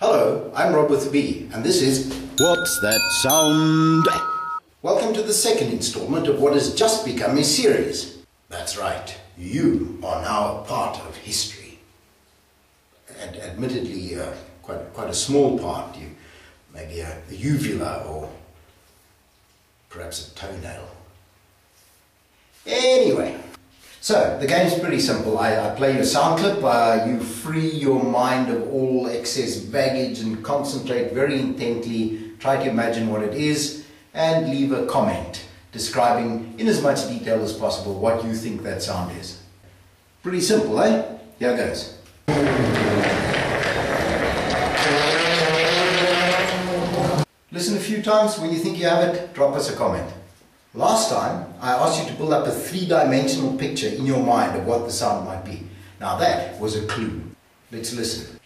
Hello, I'm ROBwithaB, and this is What's That Sound? Welcome to the second installment of what has just become a series. That's right, you are now a part of history. And admittedly, quite a small part. Maybe a uvula or perhaps a toenail. Anyway, so the game's pretty simple. I play you a sound clip, you free your mind of all excess baggage and concentrate very intently, try to imagine what it is and leave a comment describing in as much detail as possible what you think that sound is. Pretty simple, eh? Here goes. Listen a few times. When you think you have it, drop us a comment. Last time, I asked you to build up a three-dimensional picture in your mind of what the sound might be. Now that was a clue. Let's listen.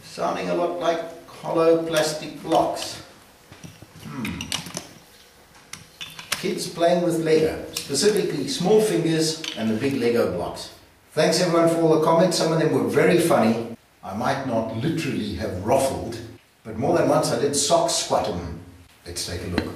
Sounding a lot like hollow plastic blocks. Kids playing with Lego, specifically small fingers and the big Lego blocks. Thanks everyone for all the comments. Some of them were very funny. I might not literally have ruffled, but more than once I did sock squat them. Let's take a look.